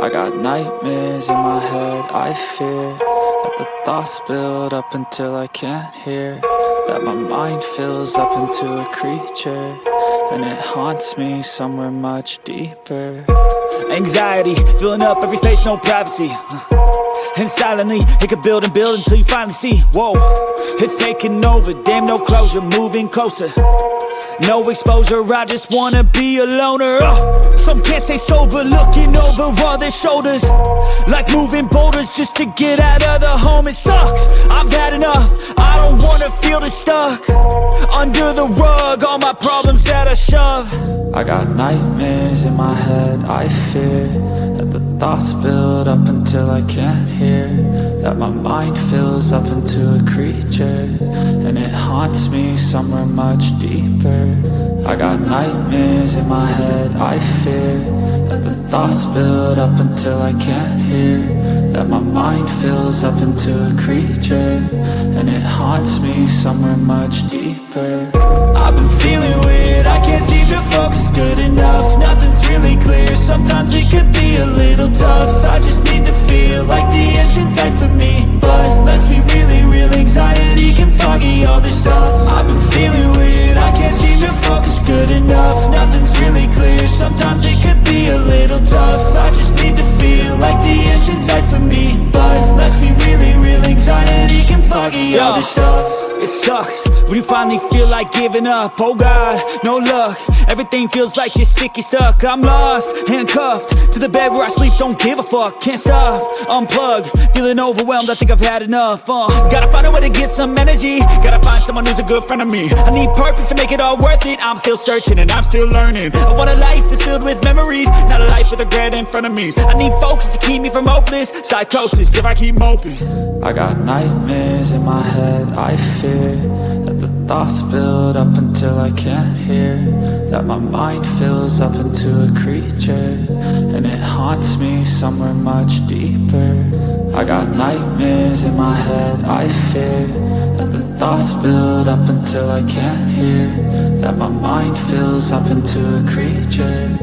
I got nightmares in my head, I fear that the thoughts build up until I can't hear, that my mind fills up into a creature, and it haunts me somewhere much deeper. Anxiety, filling up every space, no privacy. And silently, it could build and build until you finally see, whoa, it's taking over, damn no closure, moving closer. No exposure, I just wanna be a loner. Some can't stay sober, looking over all their shoulders, like moving boulders just to get out of the home. It sucks, I've had enough, I don't wanna feel the stuck under the rug, all my problems that I shove. I got nightmares in my head, I fear that the thoughts build up until I can't hear, that my mind fills up into a creature, and it haunts me somewhere much deeper. I got nightmares in my head, I fear that the thoughts build up until I can't hear, that my mind fills up into a creature, and it haunts me somewhere much deeper. I've been feeling weird, I can't seem to focus good enough, nothing's really clear, sometimes it could be a little tough. I just need to feel like the end's in sight for me, but let's be really real, anxiety can foggy all this stuff. I've been feeling weird, I can't seem to focus good enough, nothing's really clear, sometimes it could be a little tough. I just need to feel like the end's in sight for me, but let's be really real, anxiety can foggy all this stuff. It sucks when you finally feel like giving up. Oh God, no luck, everything feels like you're sticky stuck. I'm lost, handcuffed to the bed where I sleep, don't give a fuck. Can't stop, unplug, feeling overwhelmed, I think I've had enough. Gotta find a way to get some energy, gotta find someone who's a good friend of me. I need purpose to make it all worth it, I'm still searching and I'm still learning. I want a life that's filled with memories, not a life with regret in front of me. I need focus to keep me from hopeless psychosis if I keep moping. I got nightmares in my head, I fear that the thoughts build up until I can't hear, that my mind fills up into a creature, and it haunts me somewhere much deeper. I got nightmares in my head, I fear that the thoughts build up until I can't hear, that my mind fills up into a creature,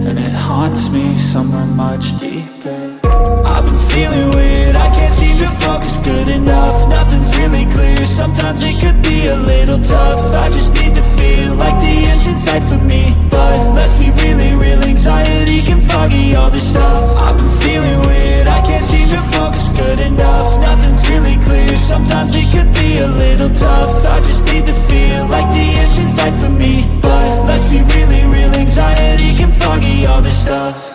and it haunts me somewhere much deeper. I've been feeling weird, I can't seem to focus good enough, nothing's really clear, sometimes it could be a little tough. I just need to feel like the end's in sight for me, but let's be really real, anxiety can foggy all this stuff. I've been feeling weird, I can't seem to focus good enough, nothing's really clear, sometimes it could be a little tough. I just need to feel like the end's in sight for me, but let's be really real, anxiety can foggy all this stuff.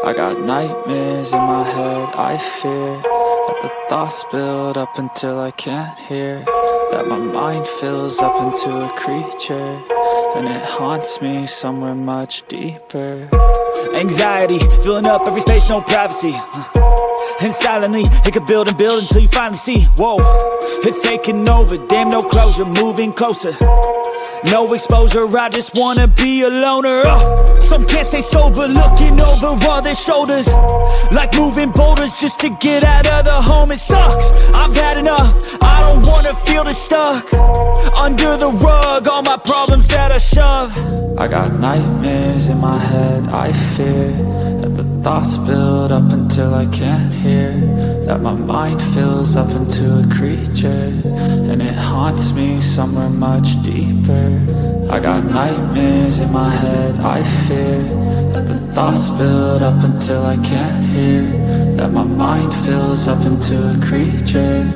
I got nightmares in my head, I fear that the thoughts build up until I can't hear, that my mind fills up into a creature, and it haunts me somewhere much deeper. Anxiety, filling up every space, no privacy. And silently, it could build and build until you finally see, whoa, it's taking over, damn no closure, moving closer. No exposure, I just wanna be a loner. Some can't stay sober, looking over all their shoulders, like moving boulders just to get out of the home. It sucks, I've had enough, I don't wanna feel the stuck under the rug, all my problems that I shove. I got nightmares in my head, I fear that the thoughts build up until I can't hear, that my mind fills up into a creature, and it haunts me somewhere much deeper. I got nightmares in my head, I fear that the thoughts build up until I can't hear, that my mind fills up into a creature,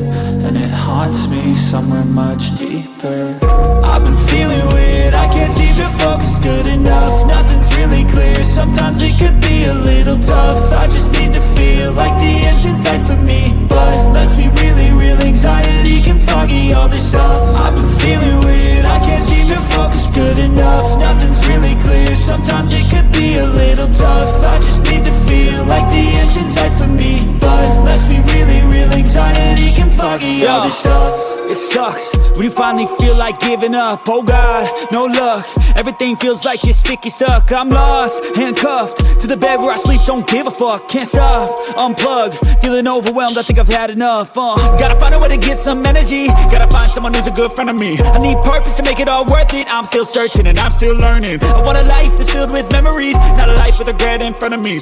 and it haunts me somewhere much deeper. I've been feeling weird, I can't seem to focus good enough, nothing's really clear, sometimes it could be a little tough. I just need to feel like the end's in sight for me, but let's be really real, anxiety can foggy all this stuff. I've been feeling weird, I can't seem to focus good enough, nothing's really clear, sometimes it could be a little tough. I just need to feel like the end's in sight for me, but let's be really real, anxiety can foggy all this stuff. It sucks when you finally feel like giving up. Oh God, no luck. Everything feels like you're sticky stuck. I'm lost, handcuffed to the bed where I sleep. Don't give a fuck, can't stop. Unplug, feeling overwhelmed. I think I've had enough. Gotta find a way to get some energy. Gotta find someone who's a good friend of me. I need purpose to make it all worth it. I'm still searching and I'm still learning. I want a life that's filled with memories, not a life with regret in front of me.